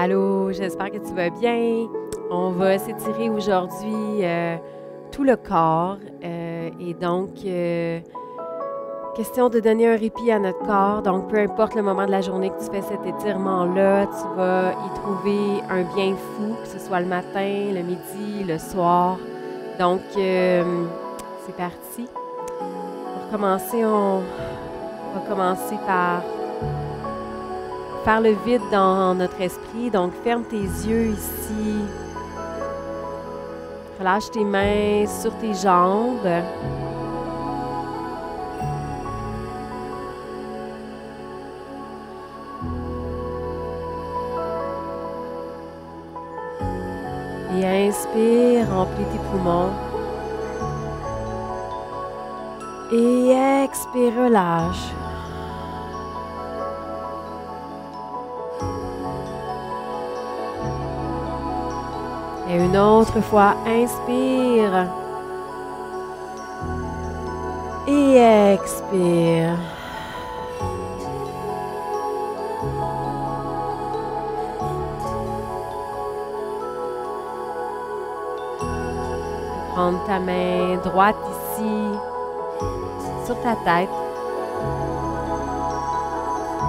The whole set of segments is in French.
Allô, j'espère que tu vas bien. On va s'étirer aujourd'hui tout le corps et donc question de donner un répit à notre corps. Donc, peu importe le moment de la journée que tu fais cet étirement-là, tu vas y trouver un bien fou, que ce soit le matin, le midi, le soir. Donc, c'est parti. Pour commencer, on va commencer par faire le vide dans notre esprit. Donc, ferme tes yeux ici. Relâche tes mains sur tes jambes. Et inspire, remplis tes poumons. Et expire, relâche. Et une autre fois, inspire. Et expire. Prendre ta main droite ici, sur ta tête.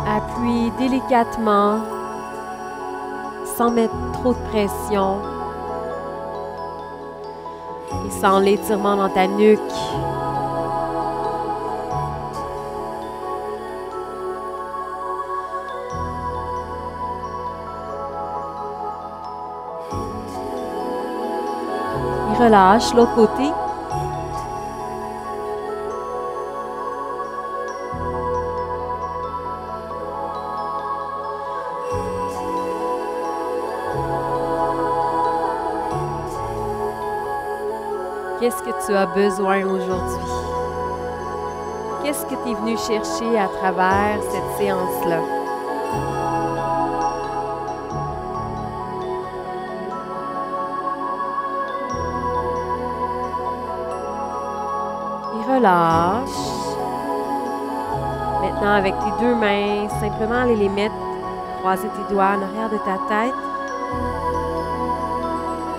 Appuie délicatement, sans mettre trop de pression. Et sens l'étirement dans ta nuque. Et relâche l'autre côté. Qu'est-ce que tu as besoin aujourd'hui? Qu'est-ce que tu es venu chercher à travers cette séance-là? Et relâche. Maintenant, avec tes deux mains, simplement aller les mettre, croiser tes doigts en arrière de ta tête.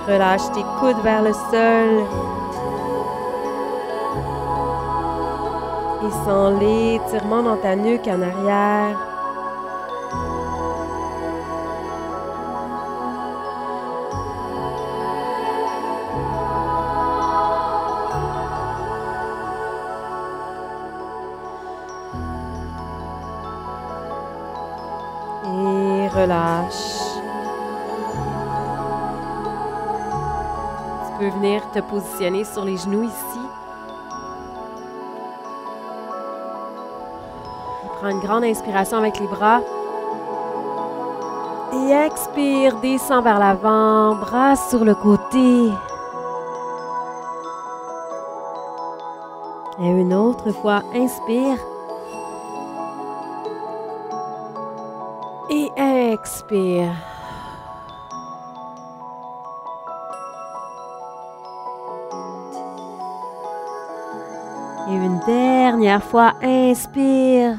Relâche tes coudes vers le sol. Et sens l'étirement dans ta nuque en arrière. Et relâche. Tu peux venir te positionner sur les genoux ici. Prends une grande inspiration avec les bras. Et expire, descends vers l'avant, bras sur le côté. Et une autre fois, inspire. Et expire. Et une dernière fois, inspire.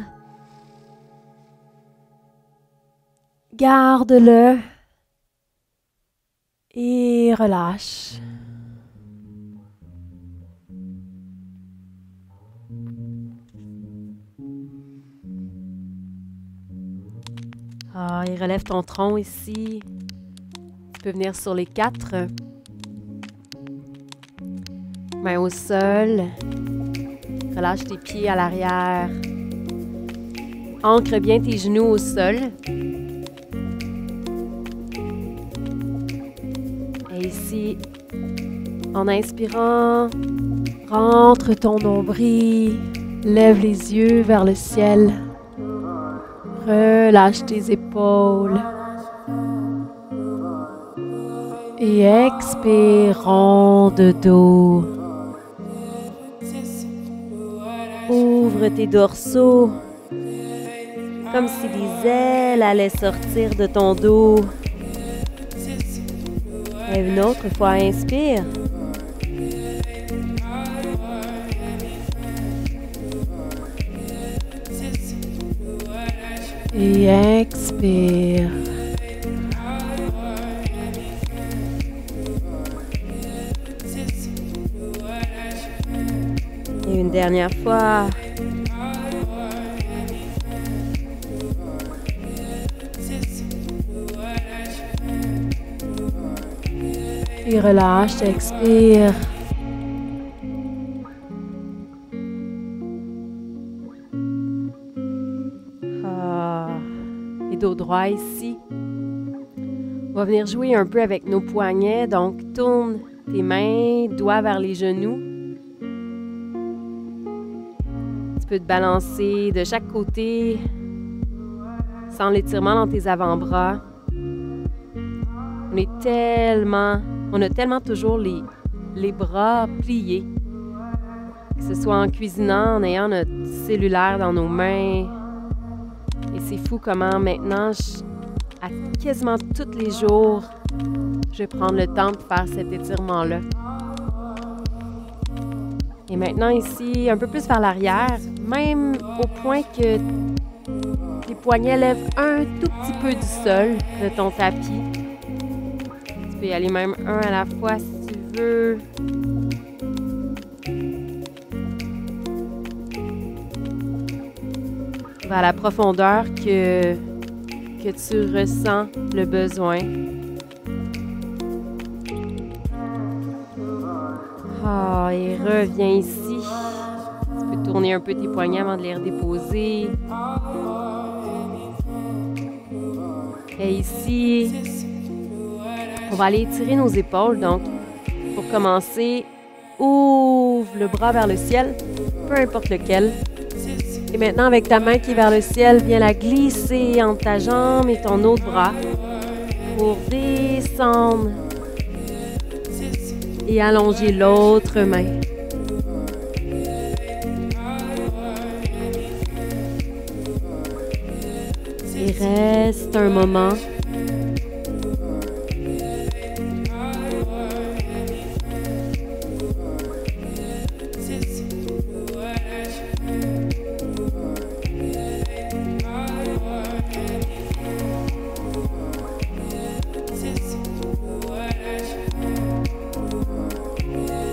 Garde-le et relâche. Et relève ton tronc ici. Tu peux venir sur les quatre. Main au sol. Relâche tes pieds à l'arrière. Ancre bien tes genoux au sol. Et ici, en inspirant, rentre ton nombril, lève les yeux vers le ciel, relâche tes épaules et expire, rond de dos. Ouvre tes dorsaux, comme si des ailes allaient sortir de ton dos. Et une autre fois, inspire. Et expire. Et une dernière fois. Et relâche, expire. Et dos droit ici. On va venir jouer un peu avec nos poignets. Donc, tourne tes mains, doigts vers les genoux. Tu peux te balancer de chaque côté sans l'étirement dans tes avant-bras. On a tellement toujours les bras pliés. Que ce soit en cuisinant, en ayant notre cellulaire dans nos mains. Et c'est fou comment maintenant, à quasiment tous les jours, je vais prendre le temps de faire cet étirement-là. Et maintenant ici, un peu plus vers l'arrière, même au point que tes poignets lèvent un tout petit peu du sol de ton tapis. Tu peux y aller même un à la fois si tu veux. Vers la profondeur que tu ressens le besoin. Et reviens ici. Tu peux tourner un peu tes poignets avant de les redéposer. Et ici, on va aller étirer nos épaules. Donc, pour commencer, ouvre le bras vers le ciel, peu importe lequel. Et maintenant, avec ta main qui est vers le ciel, viens la glisser entre ta jambe et ton autre bras pour descendre et allonger l'autre main. Et reste un moment.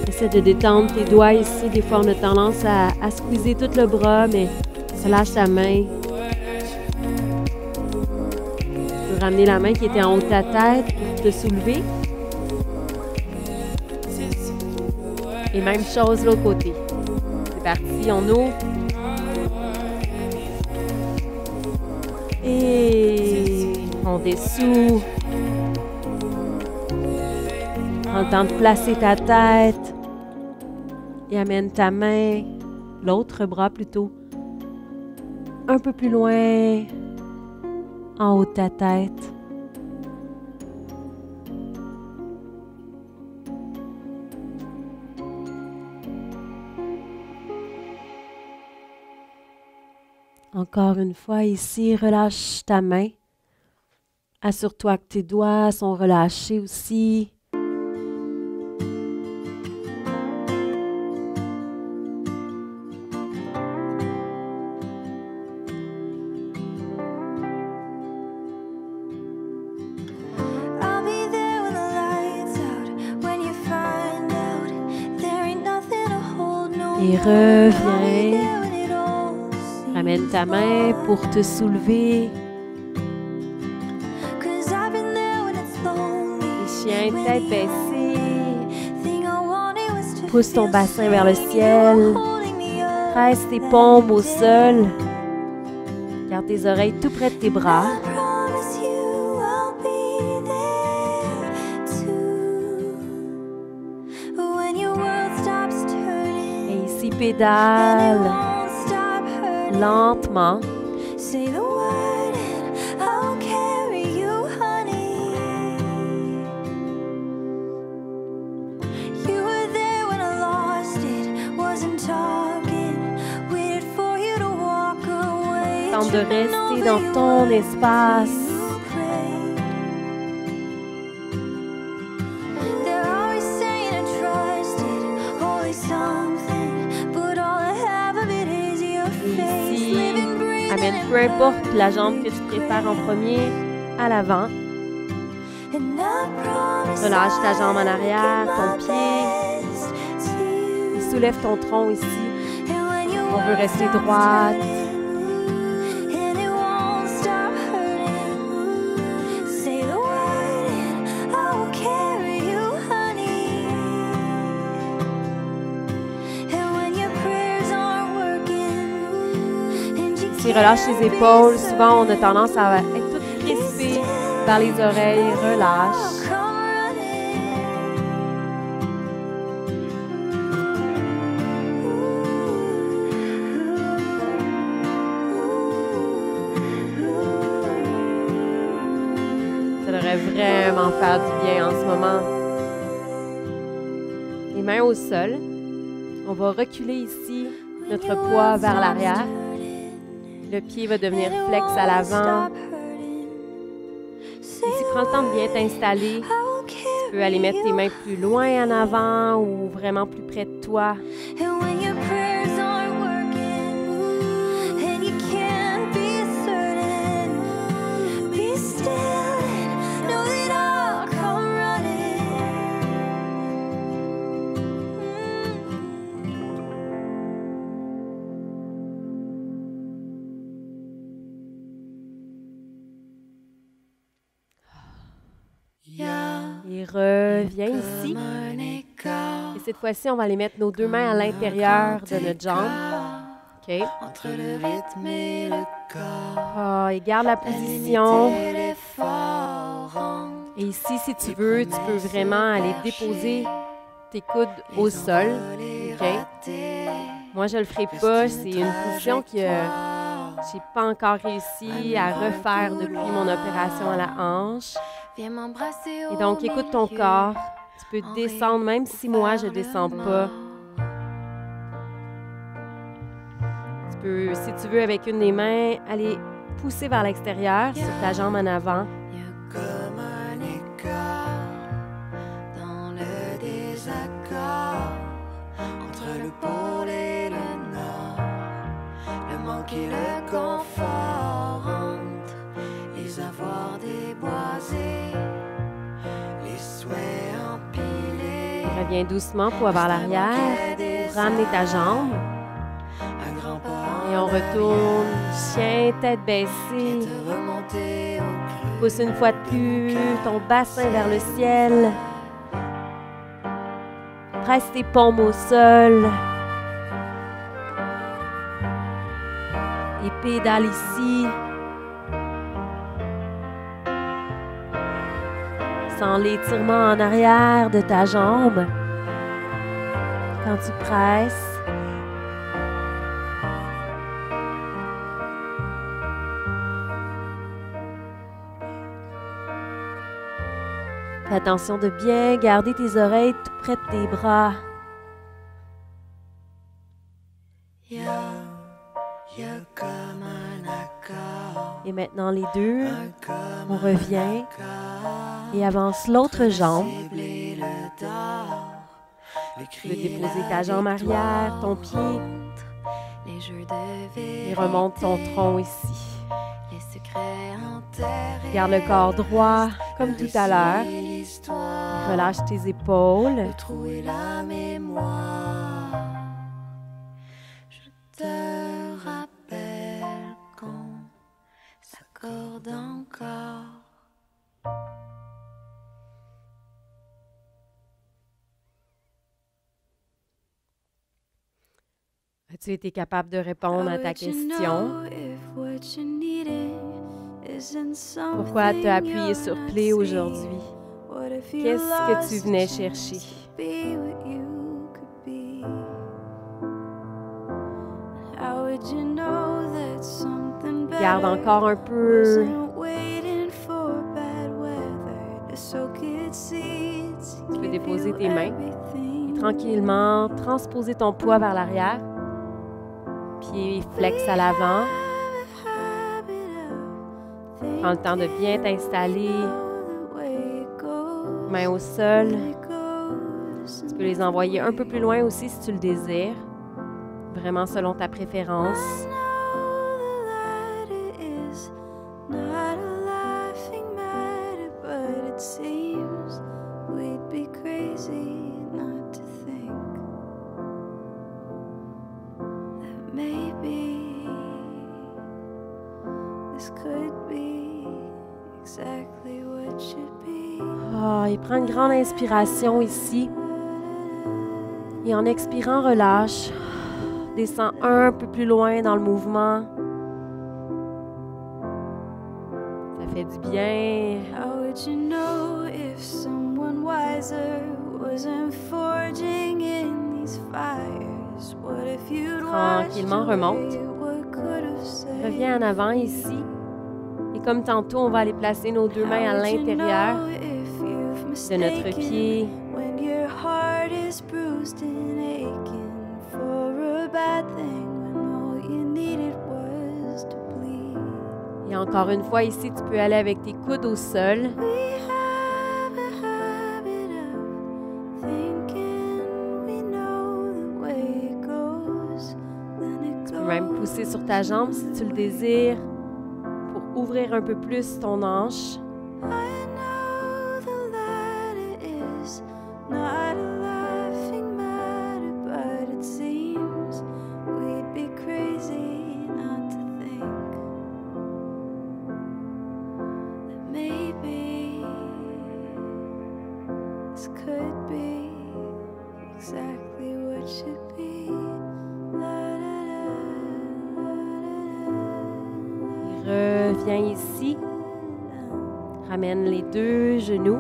Essaie de détendre tes doigts ici. Des fois, on a tendance à squeezer tout le bras, mais relâche ta main. Tu peux ramener la main qui était en haut de ta tête pour te soulever. Et même chose de l'autre côté. C'est parti, on ouvre. Et on dessout. Prends le temps de placer ta tête. Et amène ta main, l'autre bras plutôt, un peu plus loin, en haut de ta tête. Encore une fois ici, relâche ta main. Assure-toi que tes doigts sont relâchés aussi. Et reviens. Ramène ta main pour te soulever. Les chiens, tête baissée. Pousse ton bassin vers le ciel. Presse tes paumes au sol. Garde tes oreilles tout près de tes bras. Pédale lentement. Tente de rester dans ton espace. Amène peu importe la jambe que tu préfères en premier à l'avant. Relâche ta jambe en arrière, ton pied. Et soulève ton tronc ici. On veut rester droite. Si relâche les épaules, souvent on a tendance à être toute crispée vers les oreilles. Relâche. Ça devrait vraiment faire du bien en ce moment. Les mains au sol. On va reculer ici notre poids vers l'arrière. Le pied va devenir flex à l'avant. Et si tu prends le temps de bien t'installer, tu peux aller mettre tes mains plus loin en avant ou vraiment plus près de toi. Et reviens ici. Et cette fois-ci, on va aller mettre nos deux mains à l'intérieur de notre jambe. OK. Entre le rythme et le corps. Et garde la position. Et ici, si tu veux, tu peux vraiment aller déposer tes coudes au sol. OK. Moi, je le ferai pas. C'est une position que j'ai pas encore réussi à refaire depuis mon opération à la hanche. Et donc, écoute ton corps. Tu peux descendre, même si moi, je ne descends pas. Tu peux, si tu veux, avec une des mains, aller pousser vers l'extérieur sur ta jambe en avant. Comme un écart dans le désaccord entre le pôle et le nord, le manque et le confort entre les avoirs déboisés, les souhaits empilés. Reviens doucement, poids vers l'arrière, pour ramener ta jambe. Et on retourne, chien, tête baissée. Pousse une fois de plus ton bassin vers le ciel. Presse tes paumes au sol. Et pédale ici. Sens l'étirement en arrière de ta jambe. Quand tu presses. Fais attention de bien garder tes oreilles tout près de tes bras. Et maintenant les deux, on revient et avance l'autre jambe. Tu veux déposer ta jambe arrière, ton pied, et remonte ton tronc ici. Garde le corps droit, comme tout à l'heure. Relâche tes épaules. Je te rappelle qu'on s'accorde encore. As-tu été capable de répondre à ta question? Pourquoi tu as appuyé sur play aujourd'hui? Qu'est-ce que tu venais chercher? Garde encore un peu. Tu peux déposer tes mains et tranquillement transposer ton poids vers l'arrière. Pied flex à l'avant. Prends le temps de bien t'installer. Mains au sol. Tu peux les envoyer un peu plus loin aussi si tu le désires. Vraiment selon ta préférence. Prends une grande inspiration ici. Et en expirant, relâche. Descends un peu plus loin dans le mouvement. Ça fait du bien. How would you know if someone wiser wasn't forging in these fires? What if you'd Tranquillement, remonte. Reviens en avant ici. Et comme tantôt, on va aller placer nos deux mains à l'intérieur de notre pied. Et encore une fois, ici, tu peux aller avec tes coudes au sol. Tu peux même pousser sur ta jambe si tu le désires pour ouvrir un peu plus ton hanche. Reviens ici. Ramène les deux genoux.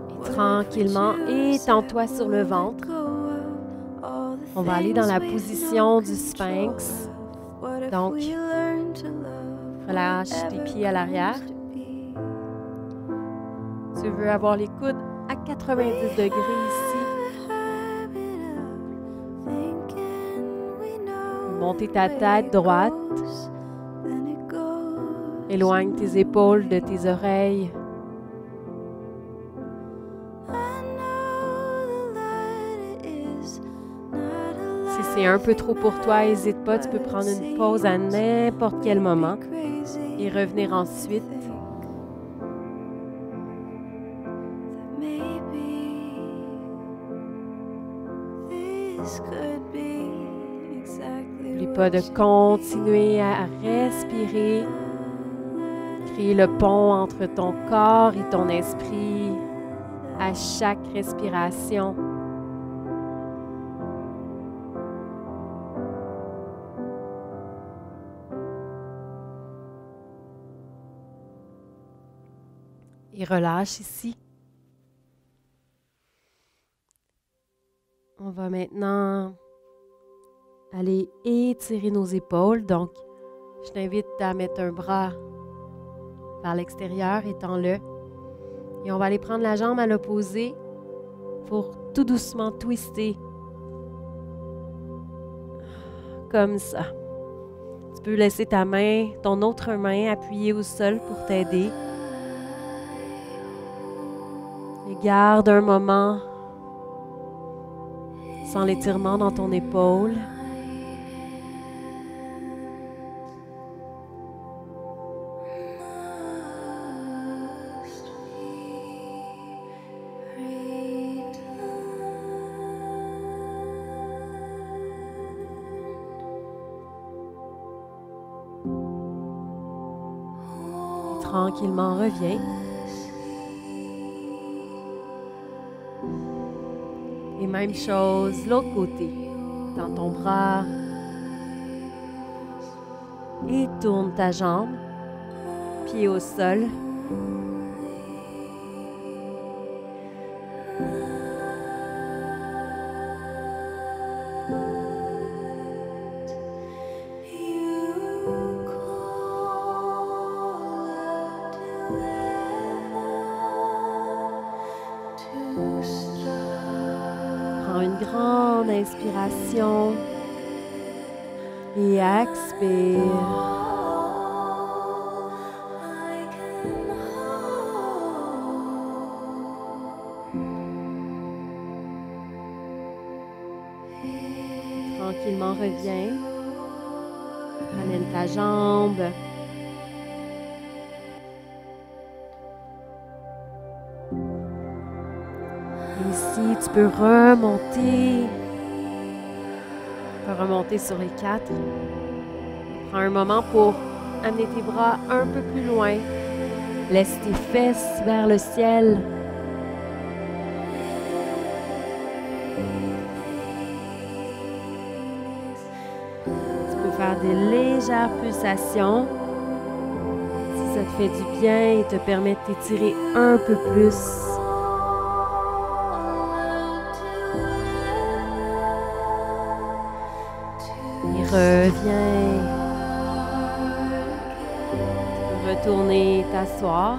Et tranquillement, étends-toi sur le ventre. On va aller dans la position du sphinx. Donc, relâche tes pieds à l'arrière. Tu veux avoir les coudes à 90 degrés ici. Monter ta tête droite. Éloigne tes épaules de tes oreilles. Si c'est un peu trop pour toi, n'hésite pas, tu peux prendre une pause à n'importe quel moment et revenir ensuite. N'oublie pas de continuer à respirer, créer le pont entre ton corps et ton esprit à chaque respiration. Et relâche ici. On va maintenant aller étirer nos épaules. Donc, je t'invite à mettre un bras vers l'extérieur, étends-le. Et on va aller prendre la jambe à l'opposé pour tout doucement twister. Comme ça. Tu peux laisser ta main, ton autre main appuyée au sol pour t'aider. Et garde un moment sans l'étirement dans ton épaule. Et tranquillement, reviens. Et même chose, l'autre côté, dans ton bras. Et tourne ta jambe, pied au sol. Prends une grande inspiration et expire. Tranquillement, reviens. Ramène ta jambe. Ici, tu peux remonter. Tu peux remonter sur les quatre. Prends un moment pour amener tes bras un peu plus loin Laisse tes fesses vers le ciel. Tu peux faire des légères pulsations si ça te fait du bien et te permet de t'étirer un peu plus. Et reviens. Retourner t'asseoir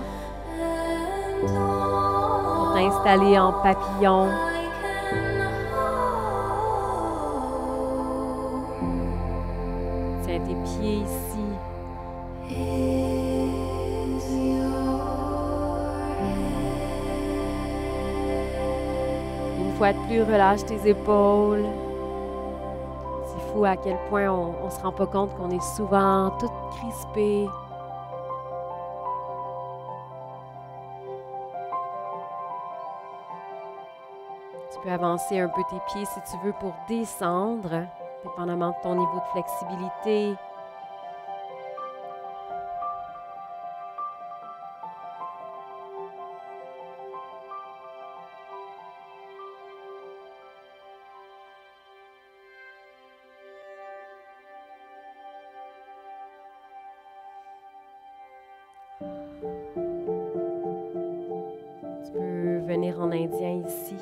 pour t'installer en papillon. Tiens tes pieds ici. Une fois de plus, relâche tes épaules. C'est fou à quel point on se rend pas compte qu'on est souvent toutes crispées. Tu peux avancer un peu tes pieds si tu veux pour descendre, dépendamment de ton niveau de flexibilité. Tu peux venir en indien ici.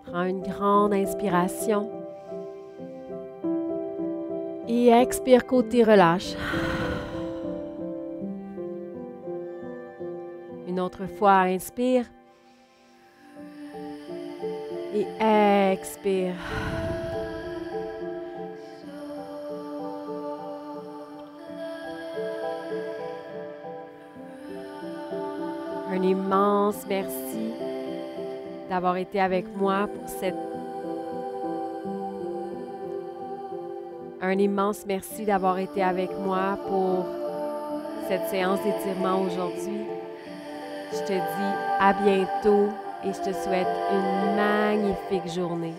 Prends une grande inspiration. Et expire côté relâche. Une autre fois, inspire. Et expire. Un immense merci d'avoir été avec moi pour Un immense merci d'avoir été avec moi pour cette séance d'étirement aujourd'hui. Je te dis à bientôt et je te souhaite une magnifique journée.